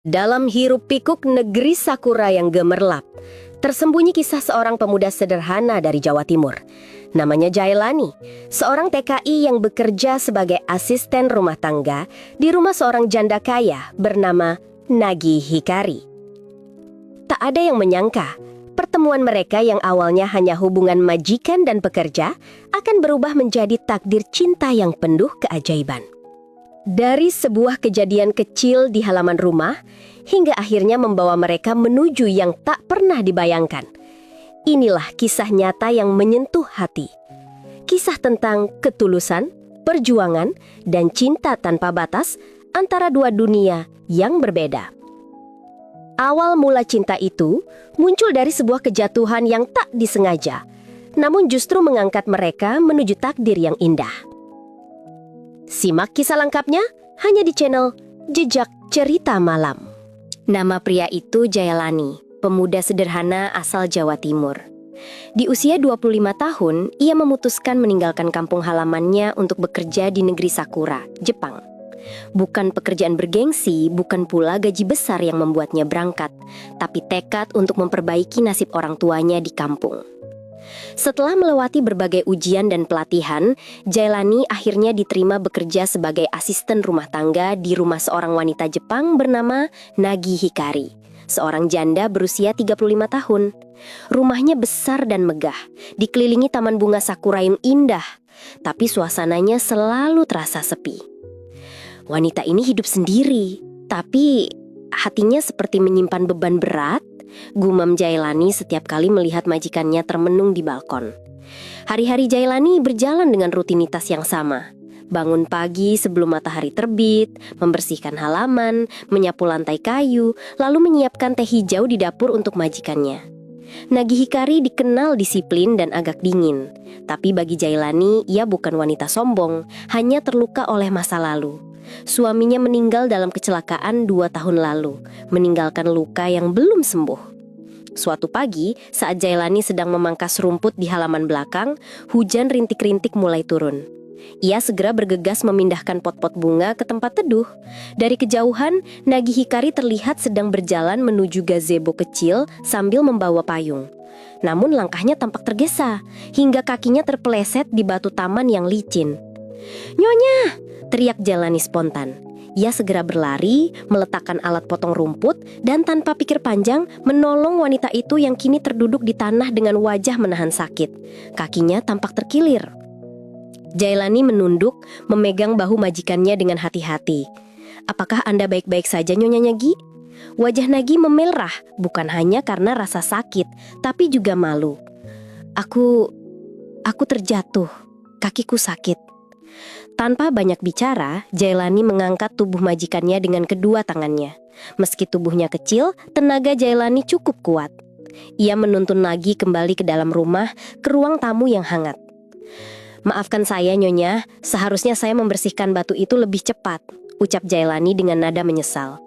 Dalam hiruk-pikuk negeri sakura yang gemerlap, tersembunyi kisah seorang pemuda sederhana dari Jawa Timur. Namanya Jailani, seorang TKI yang bekerja sebagai asisten rumah tangga di rumah seorang janda kaya bernama Nagi Hikari. Tak ada yang menyangka, pertemuan mereka yang awalnya hanya hubungan majikan dan pekerja akan berubah menjadi takdir cinta yang penuh keajaiban. Dari sebuah kejadian kecil di halaman rumah, hingga akhirnya membawa mereka menuju yang tak pernah dibayangkan. Inilah kisah nyata yang menyentuh hati. Kisah tentang ketulusan, perjuangan, dan cinta tanpa batas antara dua dunia yang berbeda. Awal mula cinta itu muncul dari sebuah kejatuhan yang tak disengaja, namun justru mengangkat mereka menuju takdir yang indah. Simak kisah lengkapnya hanya di channel Jejak Cerita Malam. Nama pria itu Jailani, pemuda sederhana asal Jawa Timur. Di usia 25 tahun, ia memutuskan meninggalkan kampung halamannya untuk bekerja di negeri Sakura, Jepang. Bukan pekerjaan bergengsi, bukan pula gaji besar yang membuatnya berangkat, tapi tekad untuk memperbaiki nasib orang tuanya di kampung. Setelah melewati berbagai ujian dan pelatihan, Jailani akhirnya diterima bekerja sebagai asisten rumah tangga di rumah seorang wanita Jepang bernama Nagi Hikari, seorang janda berusia 35 tahun. Rumahnya besar dan megah, dikelilingi taman bunga sakura yang indah, tapi suasananya selalu terasa sepi. Wanita ini hidup sendiri, tapi hatinya seperti menyimpan beban berat, gumam Jailani setiap kali melihat majikannya termenung di balkon. Hari-hari Jailani berjalan dengan rutinitas yang sama. Bangun pagi sebelum matahari terbit, membersihkan halaman, menyapu lantai kayu, lalu menyiapkan teh hijau di dapur untuk majikannya. Nagi Hikari dikenal disiplin dan agak dingin. Tapi bagi Jailani, ia bukan wanita sombong, hanya terluka oleh masa lalu. Suaminya meninggal dalam kecelakaan 2 tahun lalu, meninggalkan luka yang belum sembuh. Suatu pagi, saat Jailani sedang memangkas rumput di halaman belakang, hujan rintik-rintik mulai turun. Ia segera bergegas memindahkan pot-pot bunga ke tempat teduh. Dari kejauhan, Nagi Hikari terlihat sedang berjalan menuju gazebo kecil sambil membawa payung. Namun langkahnya tampak tergesa, hingga kakinya terpeleset di batu taman yang licin. "Nyonya!" teriak Jailani spontan. Ia segera berlari, meletakkan alat potong rumput, dan tanpa pikir panjang menolong wanita itu yang kini terduduk di tanah dengan wajah menahan sakit. Kakinya tampak terkilir. Jailani menunduk, memegang bahu majikannya dengan hati-hati. "Apakah Anda baik-baik saja, Nyonya Nagi?" Wajah Nagi memerah, bukan hanya karena rasa sakit, tapi juga malu. Aku terjatuh, kakiku sakit." Tanpa banyak bicara, Jailani mengangkat tubuh majikannya dengan kedua tangannya. Meski tubuhnya kecil, tenaga Jailani cukup kuat. Ia menuntun Nagi kembali ke dalam rumah, ke ruang tamu yang hangat. "Maafkan saya, Nyonya, seharusnya saya membersihkan batu itu lebih cepat," ucap Jailani dengan nada menyesal.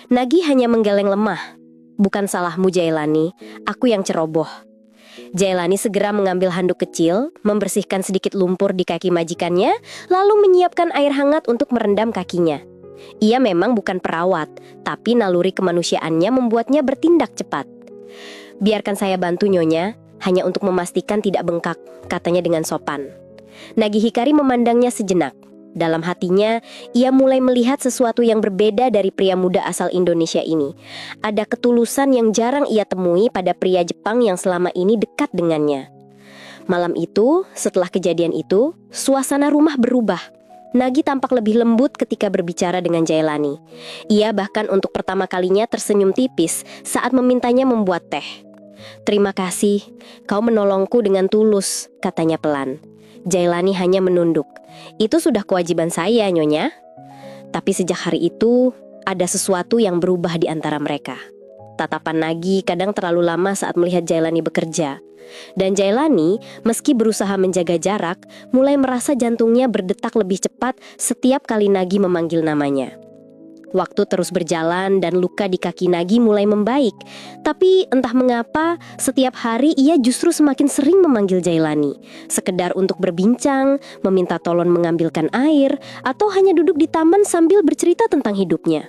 Nagi hanya menggeleng lemah. "Bukan salahmu, Jailani, aku yang ceroboh." Jailani segera mengambil handuk kecil, membersihkan sedikit lumpur di kaki majikannya, lalu menyiapkan air hangat untuk merendam kakinya. Ia memang bukan perawat, tapi naluri kemanusiaannya membuatnya bertindak cepat. "Biarkan saya bantu, Nyonya, hanya untuk memastikan tidak bengkak," katanya dengan sopan. Nagi Hikari memandangnya sejenak. Dalam hatinya, ia mulai melihat sesuatu yang berbeda dari pria muda asal Indonesia ini. Ada ketulusan yang jarang ia temui pada pria Jepang yang selama ini dekat dengannya. Malam itu, setelah kejadian itu, suasana rumah berubah. Nagi tampak lebih lembut ketika berbicara dengan Jailani. Ia bahkan untuk pertama kalinya tersenyum tipis saat memintanya membuat teh. "Terima kasih, kau menolongku dengan tulus," katanya pelan. Jailani hanya menunduk. "Itu sudah kewajiban saya, Nyonya." Tapi sejak hari itu, ada sesuatu yang berubah di antara mereka. Tatapan Nagi kadang terlalu lama saat melihat Jailani bekerja. Dan Jailani, meski berusaha menjaga jarak, mulai merasa jantungnya berdetak lebih cepat setiap kali Nagi memanggil namanya. Waktu terus berjalan dan luka di kaki Nagi mulai membaik. Tapi entah mengapa, setiap hari ia justru semakin sering memanggil Jailani. Sekedar untuk berbincang, meminta tolong mengambilkan air, atau hanya duduk di taman sambil bercerita tentang hidupnya.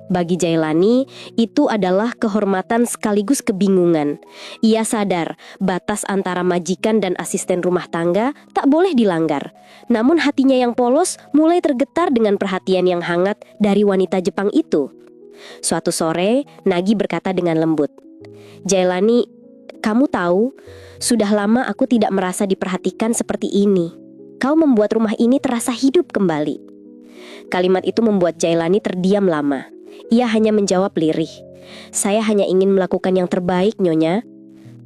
Bagi Jailani, itu adalah kehormatan sekaligus kebingungan. Ia sadar batas antara majikan dan asisten rumah tangga tak boleh dilanggar. Namun hatinya yang polos mulai tergetar dengan perhatian yang hangat dari wanita Jepang itu. Suatu sore, Nagi berkata dengan lembut, "Jailani, kamu tahu, sudah lama aku tidak merasa diperhatikan seperti ini. Kau membuat rumah ini terasa hidup kembali." Kalimat itu membuat Jailani terdiam lama. Ia hanya menjawab lirih, "Saya hanya ingin melakukan yang terbaik, Nyonya."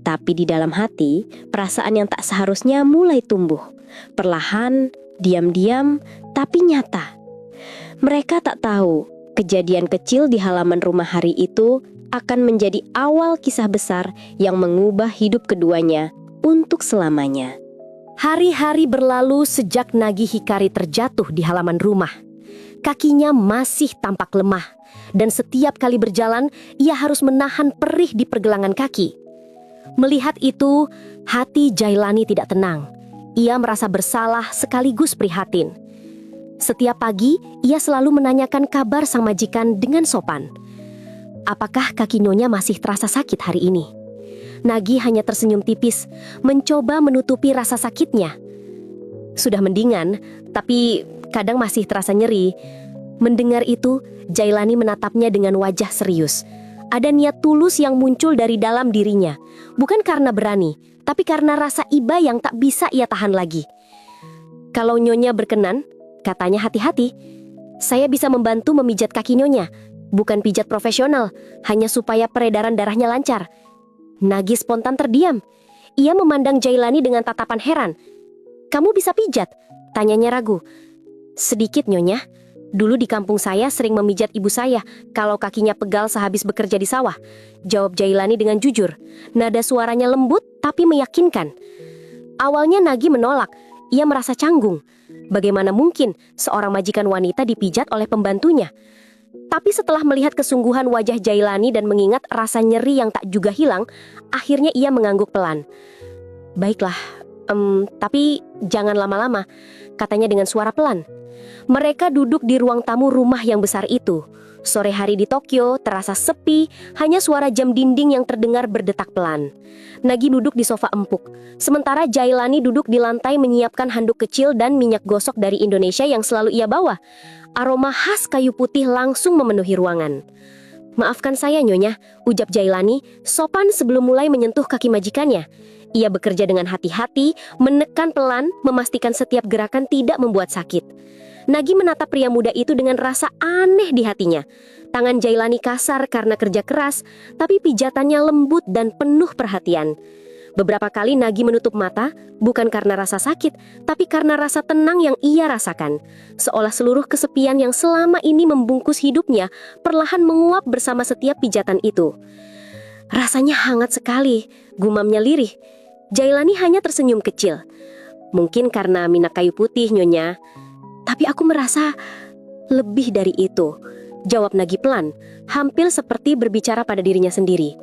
Tapi di dalam hati, perasaan yang tak seharusnya mulai tumbuh. Perlahan, diam-diam, tapi nyata. Mereka tak tahu, kejadian kecil di halaman rumah hari itu akan menjadi awal kisah besar yang mengubah hidup keduanya untuk selamanya. Hari-hari berlalu sejak Nagi Hikari terjatuh di halaman rumah. Kakinya masih tampak lemah. Dan setiap kali berjalan, ia harus menahan perih di pergelangan kaki. Melihat itu, hati Jailani tidak tenang. Ia merasa bersalah sekaligus prihatin. Setiap pagi, ia selalu menanyakan kabar sang majikan dengan sopan. Apakah kaki Nyonya masih terasa sakit hari ini? Nagi hanya tersenyum tipis, mencoba menutupi rasa sakitnya. Sudah mendingan, tapi kadang masih terasa nyeri. Mendengar itu, Jailani menatapnya dengan wajah serius. Ada niat tulus yang muncul dari dalam dirinya. Bukan karena berani, tapi karena rasa iba yang tak bisa ia tahan lagi. "Kalau Nyonya berkenan," katanya hati-hati, "saya bisa membantu memijat kaki Nyonya. Bukan pijat profesional, hanya supaya peredaran darahnya lancar." Nagi spontan terdiam. Ia memandang Jailani dengan tatapan heran. "Kamu bisa pijat?" tanyanya ragu. "Sedikit, Nyonya. Dulu di kampung saya sering memijat ibu saya kalau kakinya pegal sehabis bekerja di sawah," jawab Jailani dengan jujur. Nada suaranya lembut tapi meyakinkan. Awalnya Nagi menolak. Ia merasa canggung. Bagaimana mungkin seorang majikan wanita dipijat oleh pembantunya? Tapi setelah melihat kesungguhan wajah Jailani dan mengingat rasa nyeri yang tak juga hilang, akhirnya ia mengangguk pelan. "Baiklah, tapi jangan lama-lama," katanya dengan suara pelan. Mereka duduk di ruang tamu rumah yang besar itu. Sore hari di Tokyo terasa sepi, hanya suara jam dinding yang terdengar berdetak pelan. Nagi duduk di sofa empuk, sementara Jailani duduk di lantai menyiapkan handuk kecil dan minyak gosok dari Indonesia yang selalu ia bawa. Aroma khas kayu putih langsung memenuhi ruangan. "Maafkan saya, Nyonya," ucap Jailani, sopan sebelum mulai menyentuh kaki majikannya. Ia bekerja dengan hati-hati, menekan pelan, memastikan setiap gerakan tidak membuat sakit. Nagi menatap pria muda itu dengan rasa aneh di hatinya. Tangan Jailani kasar karena kerja keras, tapi pijatannya lembut dan penuh perhatian. Beberapa kali Nagi menutup mata, bukan karena rasa sakit, tapi karena rasa tenang yang ia rasakan. Seolah seluruh kesepian yang selama ini membungkus hidupnya, perlahan menguap bersama setiap pijatan itu. "Rasanya hangat sekali," gumamnya lirih. Jailani hanya tersenyum kecil. "Mungkin karena minyak kayu putih, Nyonya. Tapi aku merasa lebih dari itu," jawab Nagi pelan, hampir seperti berbicara pada dirinya sendiri.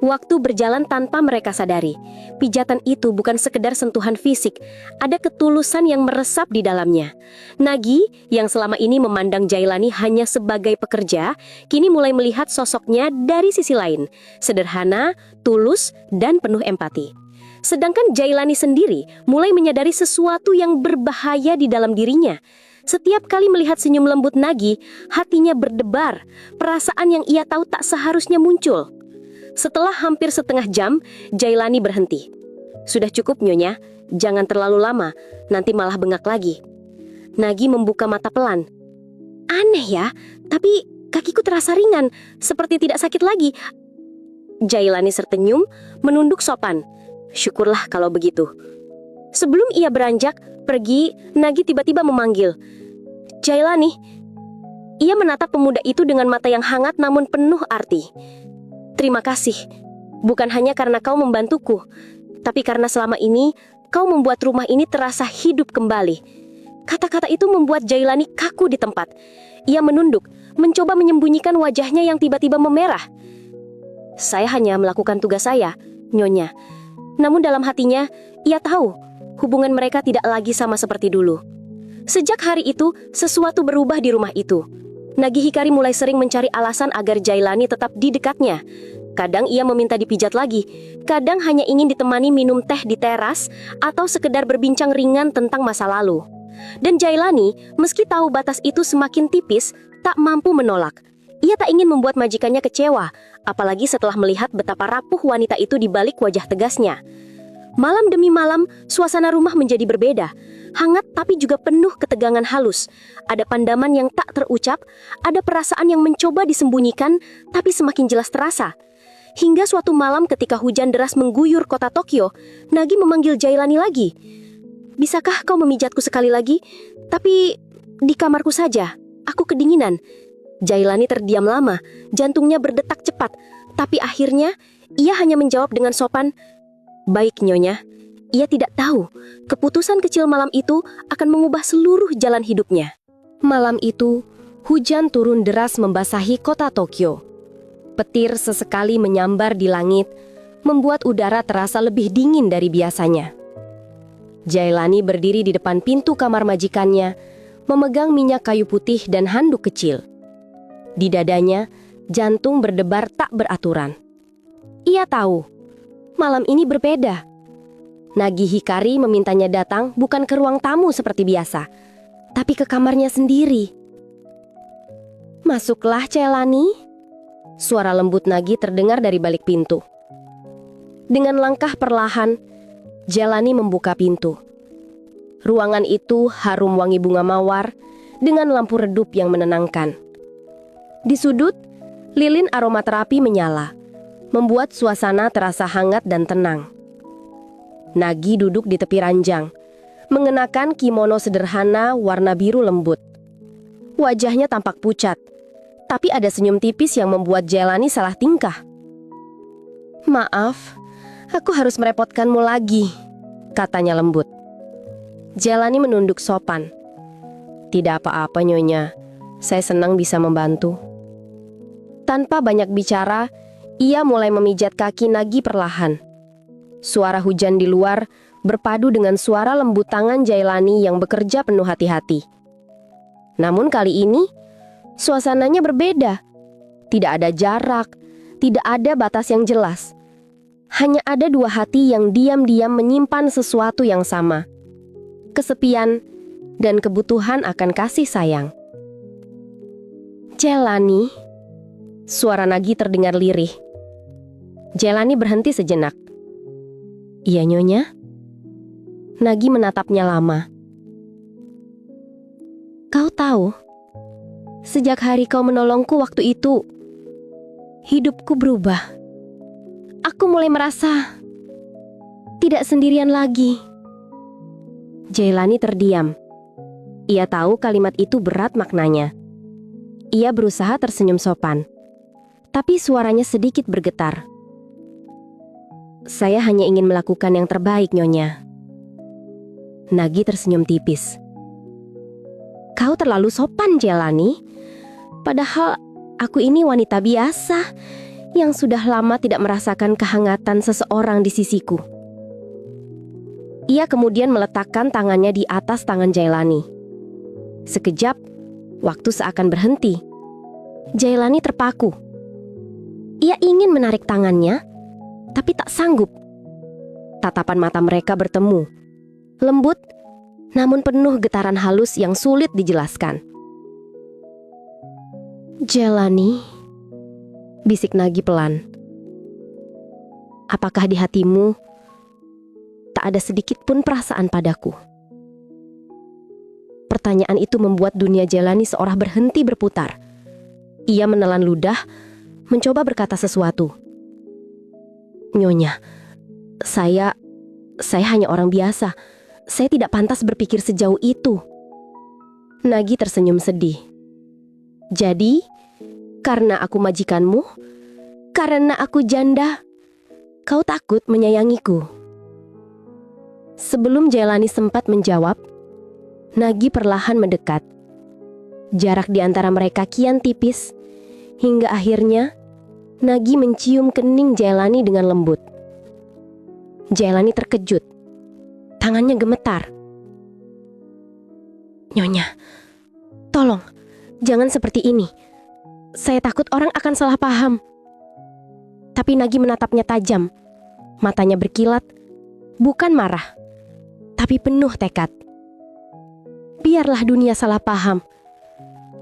Waktu berjalan tanpa mereka sadari. Pijatan itu bukan sekedar sentuhan fisik, ada ketulusan yang meresap di dalamnya. Nagi, yang selama ini memandang Jailani hanya sebagai pekerja, kini mulai melihat sosoknya dari sisi lain, sederhana, tulus, dan penuh empati. Sedangkan Jailani sendiri mulai menyadari sesuatu yang berbahaya di dalam dirinya. Setiap kali melihat senyum lembut Nagi, hatinya berdebar, perasaan yang ia tahu tak seharusnya muncul. Setelah hampir setengah jam, Jailani berhenti. "Sudah cukup, Nyonya, jangan terlalu lama, nanti malah bengak lagi." Nagi membuka mata pelan. "Aneh ya, tapi kakiku terasa ringan, seperti tidak sakit lagi." Jailani tersenyum, menunduk sopan. "Syukurlah kalau begitu." Sebelum ia beranjak pergi, Nagi tiba-tiba memanggil, "Jailani." Ia menatap pemuda itu dengan mata yang hangat namun penuh arti. "Terima kasih, bukan hanya karena kau membantuku, tapi karena selama ini kau membuat rumah ini terasa hidup kembali." Kata-kata itu membuat Jailani kaku di tempat. Ia menunduk, mencoba menyembunyikan wajahnya yang tiba-tiba memerah. "Saya hanya melakukan tugas saya, Nyonya." Namun dalam hatinya, ia tahu hubungan mereka tidak lagi sama seperti dulu. Sejak hari itu, sesuatu berubah di rumah itu. Nagi Hikari mulai sering mencari alasan agar Jailani tetap di dekatnya. Kadang ia meminta dipijat lagi, kadang hanya ingin ditemani minum teh di teras atau sekedar berbincang ringan tentang masa lalu. Dan Jailani, meski tahu batas itu semakin tipis, tak mampu menolak. Ia tak ingin membuat majikannya kecewa, apalagi setelah melihat betapa rapuh wanita itu di balik wajah tegasnya. Malam demi malam, suasana rumah menjadi berbeda. Hangat tapi juga penuh ketegangan halus. Ada pandaman yang tak terucap, ada perasaan yang mencoba disembunyikan, tapi semakin jelas terasa. Hingga suatu malam ketika hujan deras mengguyur kota Tokyo, Nagi memanggil Jailani lagi. "Bisakah kau memijatku sekali lagi? Tapi di kamarku saja, aku kedinginan." Jailani terdiam lama, jantungnya berdetak cepat. Tapi akhirnya, ia hanya menjawab dengan sopan, "Baik, Nyonya." Ia tidak tahu, keputusan kecil malam itu akan mengubah seluruh jalan hidupnya. Malam itu, hujan turun deras membasahi kota Tokyo. Petir sesekali menyambar di langit, membuat udara terasa lebih dingin dari biasanya. Jailani berdiri di depan pintu kamar majikannya, memegang minyak kayu putih dan handuk kecil. Di dadanya, jantung berdebar tak beraturan. Ia tahu, malam ini berbeda. Nagi Hikari memintanya datang bukan ke ruang tamu seperti biasa, tapi ke kamarnya sendiri. "Masuklah, Jailani." Suara lembut Nagi terdengar dari balik pintu. Dengan langkah perlahan, Jailani membuka pintu. Ruangan itu harum wangi bunga mawar dengan lampu redup yang menenangkan. Di sudut, lilin aromaterapi menyala, membuat suasana terasa hangat dan tenang. Nagi duduk di tepi ranjang, mengenakan kimono sederhana warna biru lembut. Wajahnya tampak pucat, tapi ada senyum tipis yang membuat Jailani salah tingkah. "Maaf, aku harus merepotkanmu lagi," katanya lembut. Jailani menunduk sopan. "Tidak apa-apa, Nyonya. Saya senang bisa membantu." Tanpa banyak bicara, ia mulai memijat kaki Nagi perlahan. Suara hujan di luar berpadu dengan suara lembut tangan Jailani yang bekerja penuh hati-hati. Namun kali ini, suasananya berbeda. Tidak ada jarak, tidak ada batas yang jelas. Hanya ada dua hati yang diam-diam menyimpan sesuatu yang sama. Kesepian dan kebutuhan akan kasih sayang. "Jailani," suara Nagi terdengar lirih. Jailani berhenti sejenak. "Iya, Nyonya." Nagi menatapnya lama. "Kau tahu, sejak hari kau menolongku waktu itu, hidupku berubah. Aku mulai merasa tidak sendirian lagi." Jailani terdiam. Ia tahu kalimat itu berat maknanya. Ia berusaha tersenyum sopan, tapi suaranya sedikit bergetar. "Saya hanya ingin melakukan yang terbaik, Nyonya." Nagi tersenyum tipis. "Kau terlalu sopan, Jailani. Padahal aku ini wanita biasa yang sudah lama tidak merasakan kehangatan seseorang di sisiku." Ia kemudian meletakkan tangannya di atas tangan Jailani. Sekejap, waktu seakan berhenti. Jailani terpaku. Ia ingin menarik tangannya, tapi tak sanggup. Tatapan mata mereka bertemu, lembut, namun penuh getaran halus yang sulit dijelaskan. "Jailani," bisik Nagi pelan. "Apakah di hatimu tak ada sedikit pun perasaan padaku?" Pertanyaan itu membuat dunia Jailani seolah berhenti berputar. Ia menelan ludah, mencoba berkata sesuatu. "Nyonya, saya hanya orang biasa. Saya tidak pantas berpikir sejauh itu." Nagi tersenyum sedih. "Jadi, karena aku majikanmu, karena aku janda, kau takut menyayangiku?" Sebelum Jailani sempat menjawab, Nagi perlahan mendekat. Jarak di antara mereka kian tipis, hingga akhirnya Nagi mencium kening Jailani dengan lembut. Jailani terkejut. Tangannya gemetar. "Nyonya, tolong, Jangan seperti ini. Saya takut orang akan salah paham. Tapi Nagi menatapnya tajam. Matanya berkilat, bukan marah, tapi penuh tekad. Biarlah dunia salah paham.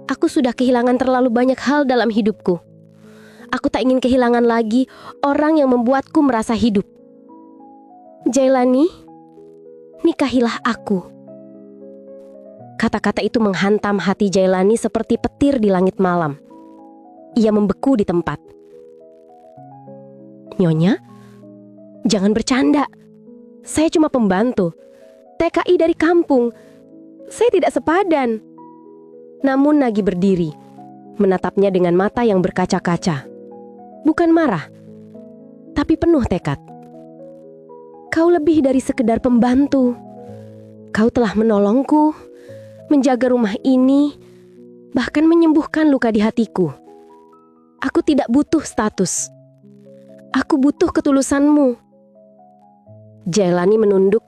Aku sudah kehilangan terlalu banyak hal dalam hidupku. Aku tak ingin kehilangan lagi orang yang membuatku merasa hidup. Jailani, nikahilah aku. Kata-kata itu menghantam hati Jailani seperti petir di langit malam. Ia membeku di tempat. Nyonya, jangan bercanda. Saya cuma pembantu. TKI dari kampung. Saya tidak sepadan. Namun Nagi berdiri, menatapnya dengan mata yang berkaca-kaca. Bukan marah, tapi penuh tekad. Kau lebih dari sekedar pembantu. Kau telah menolongku, menjaga rumah ini, bahkan menyembuhkan luka di hatiku. Aku tidak butuh status. Aku butuh ketulusanmu. Jailani menunduk.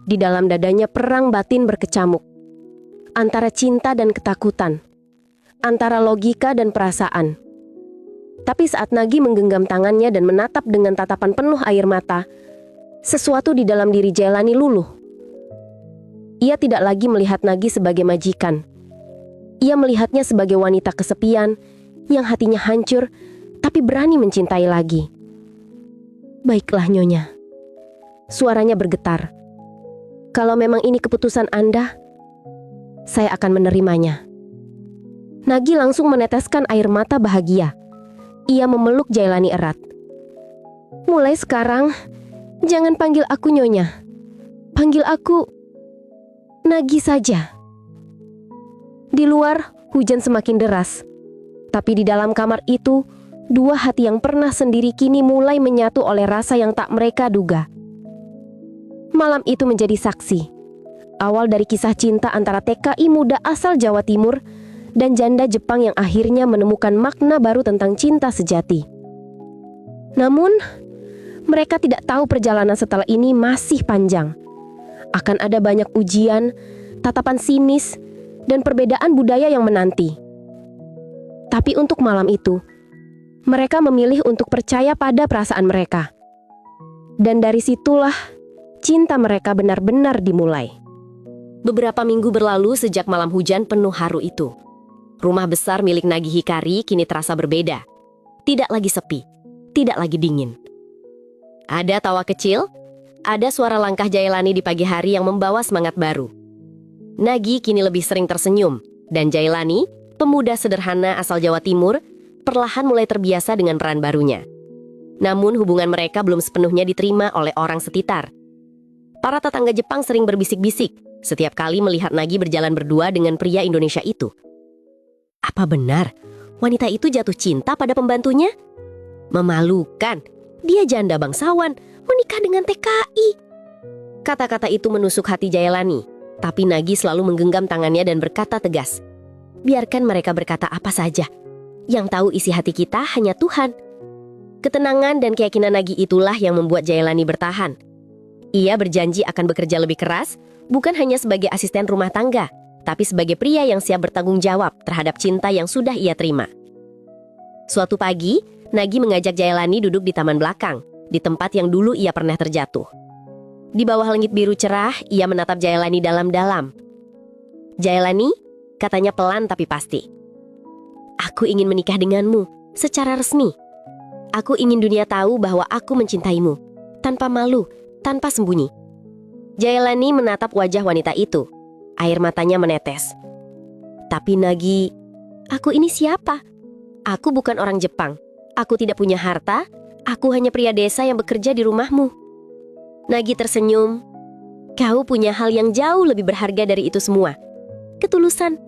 Di dalam dadanya perang batin berkecamuk. Antara cinta dan ketakutan. Antara logika dan perasaan. Tapi saat Nagi menggenggam tangannya dan menatap dengan tatapan penuh air mata, sesuatu di dalam diri Jailani luluh. Ia tidak lagi melihat Nagi sebagai majikan. Ia melihatnya sebagai wanita kesepian yang hatinya hancur tapi berani mencintai lagi. Baiklah Nyonya. Suaranya bergetar. Kalau memang ini keputusan Anda, saya akan menerimanya. Nagi langsung meneteskan air mata bahagia. Ia memeluk Jailani erat. Mulai sekarang, jangan panggil aku Nyonya. Panggil aku Nagi saja. Di luar, hujan semakin deras. Tapi di dalam kamar itu, dua hati yang pernah sendiri kini mulai menyatu oleh rasa yang tak mereka duga. Malam itu menjadi saksi. Awal dari kisah cinta antara TKI muda asal Jawa Timur dan janda Jepang yang akhirnya menemukan makna baru tentang cinta sejati. Namun, mereka tidak tahu perjalanan setelah ini masih panjang. Akan ada banyak ujian, tatapan sinis, dan perbedaan budaya yang menanti. Tapi untuk malam itu, mereka memilih untuk percaya pada perasaan mereka. Dan dari situlah, cinta mereka benar-benar dimulai. Beberapa minggu berlalu sejak malam hujan penuh haru itu. Rumah besar milik Nagi Hikari kini terasa berbeda. Tidak lagi sepi, tidak lagi dingin. Ada tawa kecil, ada suara langkah Jailani di pagi hari yang membawa semangat baru. Nagi kini lebih sering tersenyum, dan Jailani, pemuda sederhana asal Jawa Timur, perlahan mulai terbiasa dengan peran barunya. Namun hubungan mereka belum sepenuhnya diterima oleh orang sekitar. Para tetangga Jepang sering berbisik-bisik setiap kali melihat Nagi berjalan berdua dengan pria Indonesia itu. Apa benar wanita itu jatuh cinta pada pembantunya? Memalukan, dia janda bangsawan, menikah dengan TKI. Kata-kata itu menusuk hati Jailani, tapi Nagi selalu menggenggam tangannya dan berkata tegas, biarkan mereka berkata apa saja. Yang tahu isi hati kita hanya Tuhan. Ketenangan dan keyakinan Nagi itulah yang membuat Jailani bertahan. Ia berjanji akan bekerja lebih keras, bukan hanya sebagai asisten rumah tangga, tapi sebagai pria yang siap bertanggung jawab terhadap cinta yang sudah ia terima. Suatu pagi, Nagi mengajak Jailani duduk di taman belakang, di tempat yang dulu ia pernah terjatuh. Di bawah langit biru cerah, ia menatap Jailani dalam-dalam. Jailani, katanya pelan tapi pasti. Aku ingin menikah denganmu, secara resmi. Aku ingin dunia tahu bahwa aku mencintaimu, tanpa malu, tanpa sembunyi. Jailani menatap wajah wanita itu. Air matanya menetes. Tapi Nagi, aku ini siapa? Aku bukan orang Jepang. Aku tidak punya harta. Aku hanya pria desa yang bekerja di rumahmu. Nagi tersenyum. Kau punya hal yang jauh lebih berharga dari itu semua. Ketulusan.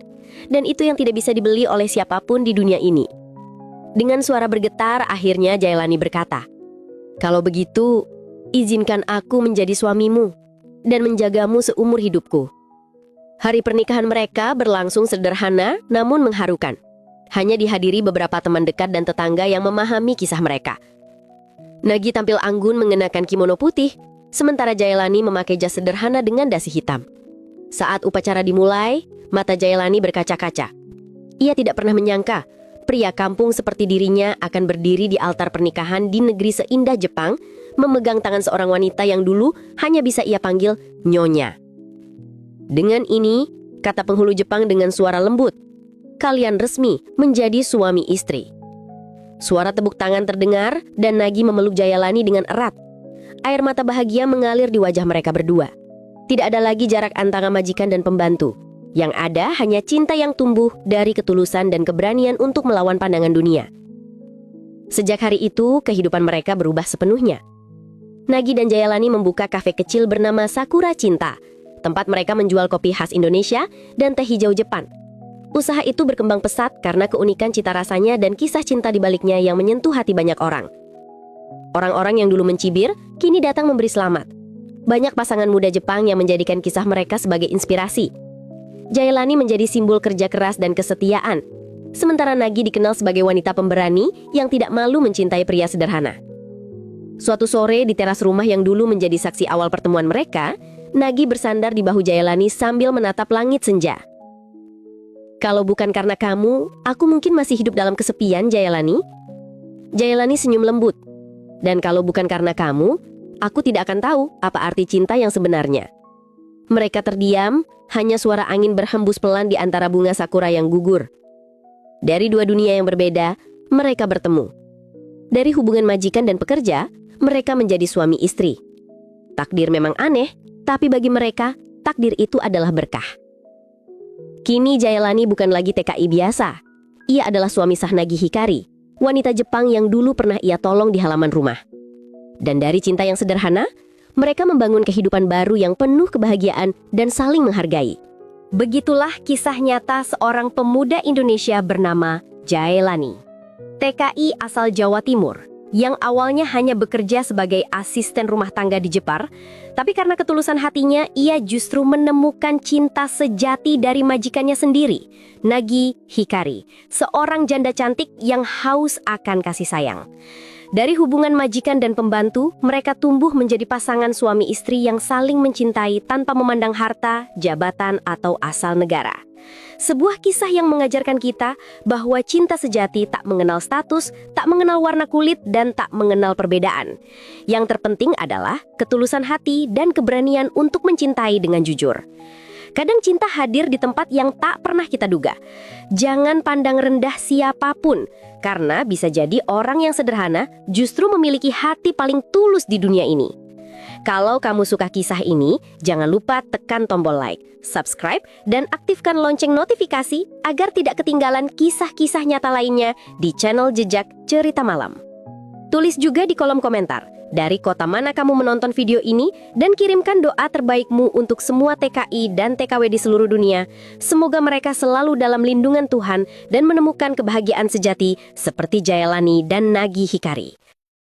Dan itu yang tidak bisa dibeli oleh siapapun di dunia ini. Dengan suara bergetar, akhirnya Jailani berkata, kalau begitu, izinkan aku menjadi suamimu dan menjagamu seumur hidupku. Hari pernikahan mereka berlangsung sederhana namun mengharukan. Hanya dihadiri beberapa teman dekat dan tetangga yang memahami kisah mereka. Nagi tampil anggun mengenakan kimono putih, sementara Jailani memakai jas sederhana dengan dasi hitam. Saat upacara dimulai, mata Jailani berkaca-kaca. Ia tidak pernah menyangka pria kampung seperti dirinya akan berdiri di altar pernikahan di negeri seindah Jepang, memegang tangan seorang wanita yang dulu hanya bisa ia panggil Nyonya. Dengan ini, kata penghulu Jepang dengan suara lembut, kalian resmi menjadi suami istri. Suara tepuk tangan terdengar dan Nagi memeluk Jayalani dengan erat. Air mata bahagia mengalir di wajah mereka berdua. Tidak ada lagi jarak antara majikan dan pembantu. Yang ada hanya cinta yang tumbuh dari ketulusan dan keberanian untuk melawan pandangan dunia. Sejak hari itu, kehidupan mereka berubah sepenuhnya. Nagi dan Jayalani membuka kafe kecil bernama Sakura Cinta, tempat mereka menjual kopi khas Indonesia dan teh hijau Jepang. Usaha itu berkembang pesat karena keunikan cita rasanya dan kisah cinta di baliknya yang menyentuh hati banyak orang. Orang-orang yang dulu mencibir, kini datang memberi selamat. Banyak pasangan muda Jepang yang menjadikan kisah mereka sebagai inspirasi. Jayalani menjadi simbol kerja keras dan kesetiaan, sementara Nagi dikenal sebagai wanita pemberani yang tidak malu mencintai pria sederhana. Suatu sore di teras rumah yang dulu menjadi saksi awal pertemuan mereka, Nagi bersandar di bahu Jayalani sambil menatap langit senja. Kalau bukan karena kamu, aku mungkin masih hidup dalam kesepian, Jayalani. Jayalani senyum lembut. Dan kalau bukan karena kamu, aku tidak akan tahu apa arti cinta yang sebenarnya. Mereka terdiam, hanya suara angin berhembus pelan di antara bunga sakura yang gugur. Dari dua dunia yang berbeda, mereka bertemu. Dari hubungan majikan dan pekerja, mereka menjadi suami istri. Takdir memang aneh, tapi bagi mereka, takdir itu adalah berkah. Kini Jayalani bukan lagi TKI biasa. Ia adalah suami sah Nagi Hikari, wanita Jepang yang dulu pernah ia tolong di halaman rumah. Dan dari cinta yang sederhana, mereka membangun kehidupan baru yang penuh kebahagiaan dan saling menghargai. Begitulah kisah nyata seorang pemuda Indonesia bernama Jayalani, TKI asal Jawa Timur, yang awalnya hanya bekerja sebagai asisten rumah tangga di Jepang, tapi karena ketulusan hatinya, ia justru menemukan cinta sejati dari majikannya sendiri, Nagi Hikari, seorang janda cantik yang haus akan kasih sayang. Dari hubungan majikan dan pembantu, mereka tumbuh menjadi pasangan suami istri yang saling mencintai tanpa memandang harta, jabatan, atau asal negara. Sebuah kisah yang mengajarkan kita bahwa cinta sejati tak mengenal status, tak mengenal warna kulit, dan tak mengenal perbedaan. Yang terpenting adalah ketulusan hati dan keberanian untuk mencintai dengan jujur. Kadang cinta hadir di tempat yang tak pernah kita duga. Jangan pandang rendah siapapun, karena bisa jadi orang yang sederhana justru memiliki hati paling tulus di dunia ini. Kalau kamu suka kisah ini, jangan lupa tekan tombol like, subscribe, dan aktifkan lonceng notifikasi agar tidak ketinggalan kisah-kisah nyata lainnya di channel Jejak Cerita Malam. Tulis juga di kolom komentar dari kota mana kamu menonton video ini dan kirimkan doa terbaikmu untuk semua TKI dan TKW di seluruh dunia. Semoga mereka selalu dalam lindungan Tuhan dan menemukan kebahagiaan sejati seperti Jayalani dan Nagi Hikari.